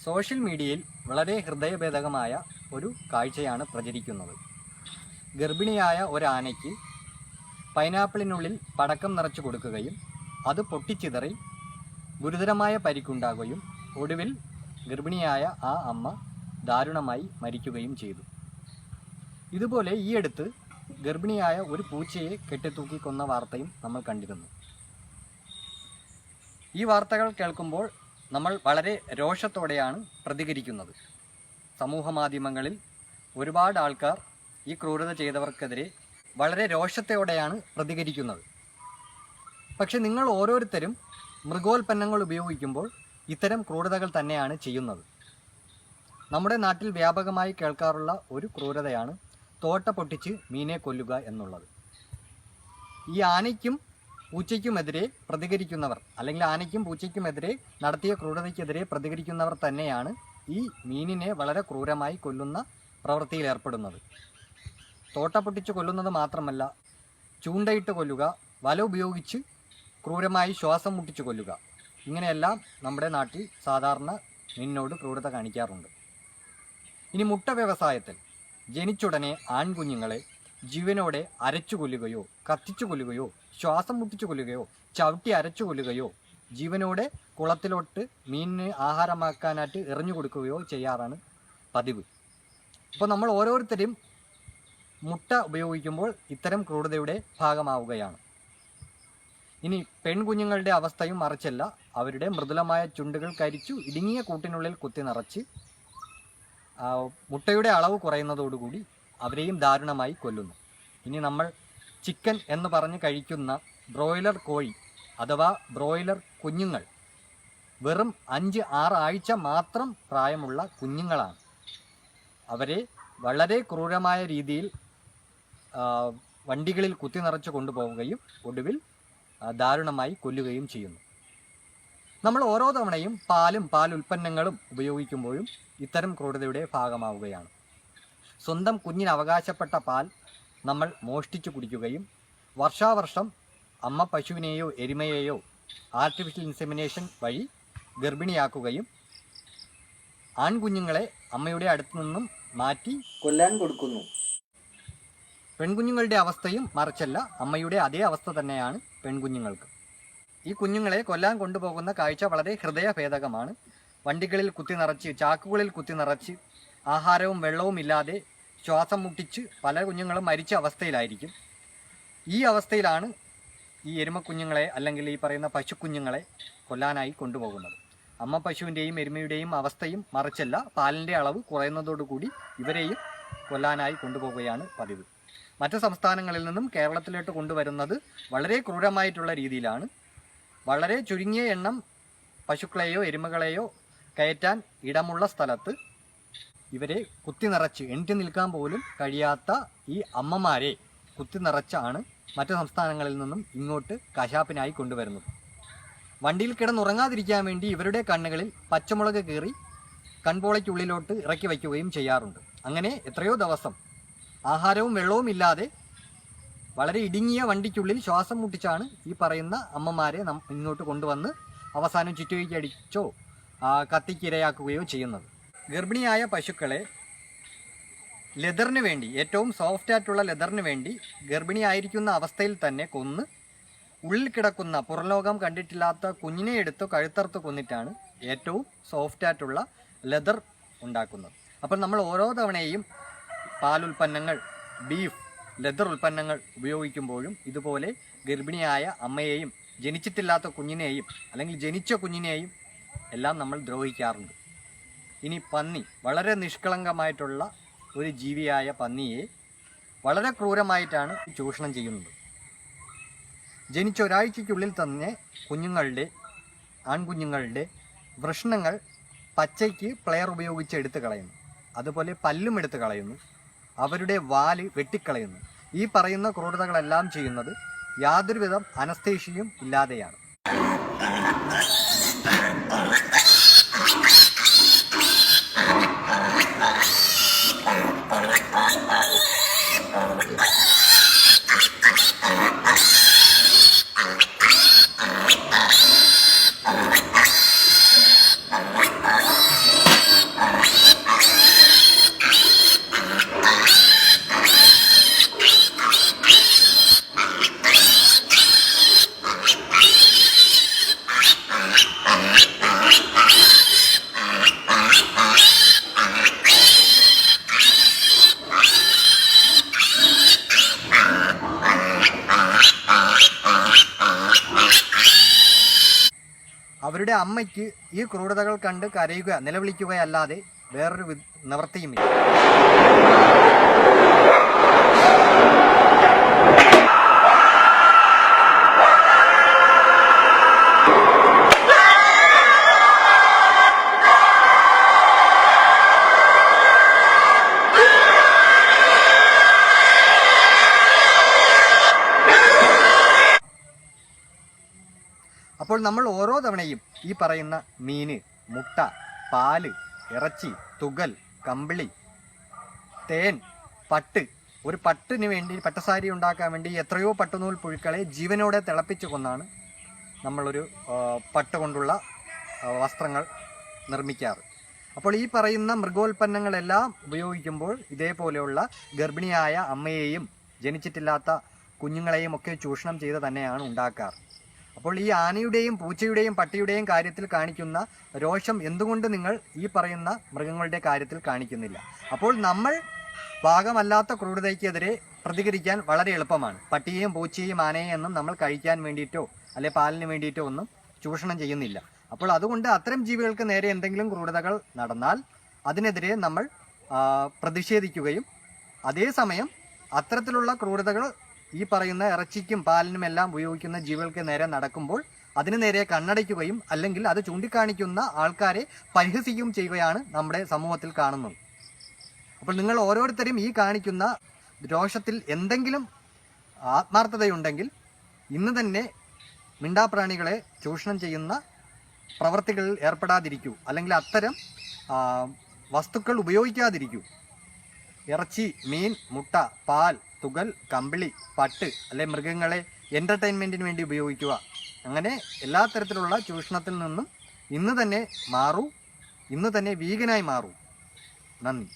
Social മീഡിയയിൽ വളരെ ഹൃദയഭേദകമായ ഒരു കാഴ്ചയാണ് പ്രചരിക്കുന്നത്. ഗർഭിണിയായ ഒരാനയ്ക്ക് പൈനാപ്പിളിനുള്ളിൽ പടക്കം നിറച്ചു കൊടുക്കുകയും അത് പൊട്ടിച്ചിതറി ഗുരുതരമായ പരിക്കുണ്ടാകുകയും ഒടുവിൽ ഗർഭിണിയായ ആ അമ്മ ദാരുണമായി മരിക്കുകയും ചെയ്തു. ഇതുപോലെ ഈയടുത്ത് ഗർഭിണിയായ ഒരു പൂച്ചയെ കെട്ടിത്തൂക്കി കൊന്ന വാർത്തയും നമ്മൾ കണ്ടിരുന്നു. ഈ വാർത്തകൾ കേൾക്കുമ്പോൾ നമ്മൾ വളരെ രോഷത്തോടെയാണ് പ്രതികരിക്കുന്നത്. സമൂഹ മാധ്യമങ്ങളിൽ ഒരുപാട് ആൾക്കാർ ഈ ക്രൂരത ചെയ്തവർക്കെതിരെ വളരെ രോഷത്തോടെയാണ് പ്രതികരിക്കുന്നത്. പക്ഷെ നിങ്ങൾ ഓരോരുത്തരും മൃഗോൽപ്പന്നങ്ങൾ ഉപയോഗിക്കുമ്പോൾ ഇത്തരം ക്രൂരതകൾ തന്നെയാണ് ചെയ്യുന്നത്. നമ്മുടെ നാട്ടിൽ വ്യാപകമായി കേൾക്കാറുള്ള ഒരു ക്രൂരതയാണ് തോട്ട പൊട്ടിച്ച് മീനെ കൊല്ലുക എന്നുള്ളത്. ഈ ആനയ്ക്കും പൂച്ചയ്ക്കുമെതിരെ പ്രതികരിക്കുന്നവർ, അല്ലെങ്കിൽ ആനയ്ക്കും പൂച്ചയ്ക്കുമെതിരെ നടത്തിയ ക്രൂരതയ്ക്കെതിരെ പ്രതികരിക്കുന്നവർ തന്നെയാണ് ഈ മീനിനെ വളരെ ക്രൂരമായി കൊല്ലുന്ന പ്രവൃത്തിയിൽ ഏർപ്പെടുന്നത്. തോട്ട പൊട്ടിച്ച് കൊല്ലുന്നത് മാത്രമല്ല, ചൂണ്ടയിട്ട് കൊല്ലുക, വല ഉപയോഗിച്ച് ക്രൂരമായി ശ്വാസം മുട്ടിച്ച് കൊല്ലുക, ഇങ്ങനെയെല്ലാം നമ്മുടെ നാട്ടിൽ സാധാരണ മീനിനോട് ക്രൂരത കാണിക്കാറുണ്ട്. ഇനി മുട്ട വ്യവസായത്തിൽ ജനിച്ചുടനെ ആൺകുഞ്ഞുങ്ങളെ ജീവനോടെ അരച്ചു കൊല്ലുകയോ കത്തിച്ചു കൊല്ലുകയോ ശ്വാസം മുട്ടിച്ചു കൊല്ലുകയോ ചവിട്ടി അരച്ചു കൊല്ലുകയോ ജീവനോടെ കുളത്തിലോട്ട് മീനിന് ആഹാരമാക്കാനായിട്ട് എറിഞ്ഞു കൊടുക്കുകയോ ചെയ്യാറാണ് പതിവ്. അപ്പോൾ നമ്മൾ ഓരോരുത്തരും മുട്ട ഉപയോഗിക്കുമ്പോൾ ഇത്തരം ക്രൂരതയുടെ ഭാഗമാവുകയാണ്. ഇനി പെൺകുഞ്ഞുങ്ങളുടെ അവസ്ഥയും മറിച്ചല്ല. അവരുടെ മൃദുലമായ ചുണ്ടുകൾ കരിച്ചു ഇടുങ്ങിയ കൂട്ടിനുള്ളിൽ കുത്തി നിറച്ച് മുട്ടയുടെ അളവ് കുറയുന്നതോടുകൂടി അവരെയും ദാരുണമായി കൊല്ലുന്നു. ഇനി നമ്മൾ ചിക്കൻ എന്ന് പറഞ്ഞ് കഴിക്കുന്ന ബ്രോയിലർ കോഴി അഥവാ ബ്രോയിലർ കുഞ്ഞുങ്ങൾ വെറും 5-6 ആഴ്ച മാത്രം പ്രായമുള്ള കുഞ്ഞുങ്ങളാണ്. അവരെ വളരെ ക്രൂരമായ രീതിയിൽ വണ്ടികളിൽ കുത്തി നിറച്ച് കൊണ്ടുപോവുകയും ഒടുവിൽ ദാരുണമായി കൊല്ലുകയും ചെയ്യുന്നു. നമ്മൾ ഓരോ തവണയും പാൽ ഉൽപ്പന്നങ്ങളും ഉപയോഗിക്കുമ്പോഴും ഇത്തരം ക്രൂരതയുടെ ഭാഗമാവുകയാണ്. സ്വന്തം കുഞ്ഞിന് അവകാശപ്പെട്ട പാൽ നമ്മൾ മോഷ്ടിച്ചു കുടിക്കുകയും വർഷാവർഷം അമ്മ പശുവിനെയോ എരുമയെയോ ആർട്ടിഫിഷ്യൽ ഇൻസെമിനേഷൻ വഴി ഗർഭിണിയാക്കുകയും ആൺകുഞ്ഞുങ്ങളെ അമ്മയുടെ അടുത്തു നിന്നും മാറ്റി കൊല്ലാൻ കൊടുക്കുന്നു. പെൺകുഞ്ഞുങ്ങളുടെ അവസ്ഥയും മറിച്ചല്ല. അമ്മയുടെ അതേ അവസ്ഥ തന്നെയാണ് പെൺകുഞ്ഞുങ്ങൾക്ക്. ഈ കുഞ്ഞുങ്ങളെ കൊല്ലാൻ കൊണ്ടുപോകുന്ന കാഴ്ച വളരെ ഹൃദയഭേദകമാണ്. വണ്ടികളിൽ കുത്തി നിറച്ച്, ചാക്കുകളിൽ കുത്തി നിറച്ച്, ആഹാരവും വെള്ളവും ഇല്ലാതെ ശ്വാസം മുട്ടിച്ച് പല കുഞ്ഞുങ്ങളും മരിച്ച അവസ്ഥയിലായിരിക്കും. ഈ അവസ്ഥയിലാണ് ഈ എരുമക്കുഞ്ഞുങ്ങളെ അല്ലെങ്കിൽ ഈ പറയുന്ന പശുക്കുഞ്ഞുങ്ങളെ കൊല്ലാനായി കൊണ്ടുപോകുന്നത്. അമ്മ പശുവിൻ്റെയും എരുമയുടെയും അവസ്ഥയും മറിച്ചല്ല. പാലിൻ്റെ അളവ് കുറയുന്നതോടുകൂടി ഇവരെയും കൊല്ലാനായി കൊണ്ടുപോവുകയാണ് പതിവ്. മറ്റ് സംസ്ഥാനങ്ങളിൽ നിന്നും കേരളത്തിലോട്ട് കൊണ്ടുവരുന്നത് വളരെ ക്രൂരമായിട്ടുള്ള രീതിയിലാണ്. വളരെ ചുരുങ്ങിയ എണ്ണം പശുക്കളെയോ എരുമകളെയോ കയറ്റാൻ ഇടമുള്ള സ്ഥലത്ത് ഇവരെ കുത്തി നിറച്ച് എണീറ്റ് നിൽക്കാൻ പോലും കഴിയാത്ത ഈ അമ്മമാരെ കുത്തി നിറച്ചാണ് മറ്റ് സംസ്ഥാനങ്ങളിൽ നിന്നും ഇങ്ങോട്ട് കശാപ്പിനായി കൊണ്ടുവരുന്നത്. വണ്ടിയിൽ കിടന്നുറങ്ങാതിരിക്കാൻ വേണ്ടി ഇവരുടെ കണ്ണുകളിൽ പച്ചമുളക് കീറി കൺപോളയ്ക്കുള്ളിലോട്ട് ഇറക്കി വയ്ക്കുകയും ചെയ്യാറുണ്ട്. അങ്ങനെ എത്രയോ ദിവസം ആഹാരവും വെള്ളവും ഇല്ലാതെ വളരെ ഇടുങ്ങിയ വണ്ടിക്കുള്ളിൽ ശ്വാസം മുട്ടിച്ചാണ് ഈ പറയുന്ന അമ്മമാരെ ഇങ്ങോട്ട് കൊണ്ടുവന്ന് അവസാനം ചുറ്റുകടിച്ചോ കത്തിക്കിരയാക്കുകയോ ചെയ്യുന്നത്. ഗർഭിണിയായ പശുക്കളെ ലെതറിന് വേണ്ടി, ഏറ്റവും സോഫ്റ്റ് ആയിട്ടുള്ള ലെതറിന് വേണ്ടി ഗർഭിണിയായിരിക്കുന്ന അവസ്ഥയിൽ തന്നെ കൊന്ന് ഉള്ളിൽ കിടക്കുന്ന പുറംലോകം കണ്ടിട്ടില്ലാത്ത കുഞ്ഞിനെ എടുത്ത് കഴുത്തറുത്ത് കൊന്നിട്ടാണ് ഏറ്റവും സോഫ്റ്റ് ആയിട്ടുള്ള ലെതർ ഉണ്ടാക്കുന്നത്. അപ്പോൾ നമ്മൾ ഓരോ തവണയും പാലുൽപ്പന്നങ്ങൾ, ബീഫ്, ലെതർ ഉൽപ്പന്നങ്ങൾ ഉപയോഗിക്കുമ്പോഴും ഇതുപോലെ ഗർഭിണിയായ അമ്മയെയും ജനിച്ചിട്ടില്ലാത്ത കുഞ്ഞിനെയും അല്ലെങ്കിൽ ജനിച്ച കുഞ്ഞിനെയും എല്ലാം നമ്മൾ ദ്രോഹിക്കാറുണ്ട്. ഇനി പന്നി, വളരെ നിഷ്കളങ്കമായിട്ടുള്ള ഒരു ജീവിയായ പന്നിയെ വളരെ ക്രൂരമായിട്ടാണ് ചൂഷണം ചെയ്യുന്നത്. ജനിച്ച ഒരാഴ്ചയ്ക്കുള്ളിൽ തന്നെ ആൺകുഞ്ഞുങ്ങളുടെ വൃഷ്ണങ്ങൾ പച്ചയ്ക്ക് പ്ലെയർ ഉപയോഗിച്ച് എടുത്ത് കളയുന്നു. അതുപോലെ പല്ലും എടുത്ത് കളയുന്നു. അവരുടെ വാല് വെട്ടിക്കളയുന്നു. ഈ പറയുന്ന ക്രൂരതകളെല്ലാം ചെയ്യുന്നത് യാതൊരുവിധ അനസ്തേഷ്യയും ഇല്ലാതെയാണ്. അമ്മയ്ക്ക് ഈ ക്രൂരതകൾ കണ്ട് കരയുക, നിലവിളിക്കുകയല്ലാതെ വേറൊരു നിവൃത്തിയുമില്ല. അപ്പോൾ നമ്മൾ ഓരോ തവണയും ഈ പറയുന്ന മീന്, മുട്ട, പാല്, ഇറച്ചി, തുകൽ, കമ്പിളി, തേൻ, പട്ട്, ഒരു പട്ടിന് വേണ്ടി, പട്ടസാരി ഉണ്ടാക്കാൻ വേണ്ടി എത്രയോ പട്ടുനൂൽ പുഴുക്കളെ ജീവനോടെ തിളപ്പിച്ചു കൊന്നാണ് നമ്മളൊരു പട്ട് കൊണ്ടുള്ള വസ്ത്രങ്ങൾ നിർമ്മിക്കാറ്. അപ്പോൾ ഈ പറയുന്ന മൃഗോൽപ്പന്നങ്ങളെല്ലാം ഉപയോഗിക്കുമ്പോൾ ഇതേപോലെയുള്ള ഗർഭിണിയായ അമ്മയെയും ജനിച്ചിട്ടില്ലാത്ത കുഞ്ഞുങ്ങളെയും ഒക്കെ ചൂഷണം ചെയ്ത് തന്നെയാണ് ഉണ്ടാക്കാറ്. അപ്പോൾ ഈ ആനയുടെയും പൂച്ചയുടെയും പട്ടിയുടെയും കാര്യത്തിൽ കാണിക്കുന്ന രോഷം എന്തുകൊണ്ട് നിങ്ങൾ ഈ പറയുന്ന മൃഗങ്ങളുടെ കാര്യത്തിൽ കാണിക്കുന്നില്ല? അപ്പോൾ നമ്മൾ പാകമല്ലാത്ത ക്രൂരതയ്ക്കെതിരെ പ്രതികരിക്കാൻ വളരെ എളുപ്പമാണ്. പട്ടിയെയും പൂച്ചയെയും ആനയെയും ഒന്നും നമ്മൾ കഴിക്കാൻ വേണ്ടിയിട്ടോ അല്ലെ പാലിന് വേണ്ടിയിട്ടോ ഒന്നും ചൂഷണം ചെയ്യുന്നില്ല. അപ്പോൾ അതുകൊണ്ട് അത്തരം ജീവികൾക്ക് നേരെ എന്തെങ്കിലും ക്രൂരതകൾ നടന്നാൽ അതിനെതിരെ നമ്മൾ പ്രതിഷേധിക്കുകയും അതേസമയം അത്തരത്തിലുള്ള ക്രൂരതകൾ ഈ പറയുന്ന ഇറച്ചിക്കും പാലിനും എല്ലാം ഉപയോഗിക്കുന്ന ജീവികൾക്ക് നേരെ നടക്കുമ്പോൾ അതിനു നേരെ കണ്ണടയ്ക്കുകയും അല്ലെങ്കിൽ അത് ചൂണ്ടിക്കാണിക്കുന്ന ആൾക്കാരെ പരിഹസിക്കുകയും ചെയ്യുകയാണ് നമ്മുടെ സമൂഹത്തിൽ കാണുന്നത്. അപ്പോൾ നിങ്ങൾ ഓരോരുത്തരും ഈ കാണിക്കുന്ന രോഷത്തിൽ എന്തെങ്കിലും ആത്മാർത്ഥതയുണ്ടെങ്കിൽ ഇന്ന് തന്നെ മിണ്ടാപ്രാണികളെ ചൂഷണം ചെയ്യുന്ന പ്രവർത്തികളിൽ ഏർപ്പെടാതിരിക്കൂ, അല്ലെങ്കിൽ അത്തരം വസ്തുക്കൾ ഉപയോഗിക്കാതിരിക്കൂ. ഇറച്ചി, മീൻ, മുട്ട, പാൽ, തുകൽ, കമ്പിളി, പട്ട് അല്ലെ മൃഗങ്ങളെ എൻ്റർടൈൻമെൻറ്റിന് വേണ്ടി ഉപയോഗിക്കുക. അങ്ങനെ എല്ലാ തരത്തിലുള്ള ചൂഷണത്തിൽ നിന്നും ഇന്ന് തന്നെ മാറൂ, ഇന്ന് തന്നെ വീഗനായി മാറൂ. നന്ദി.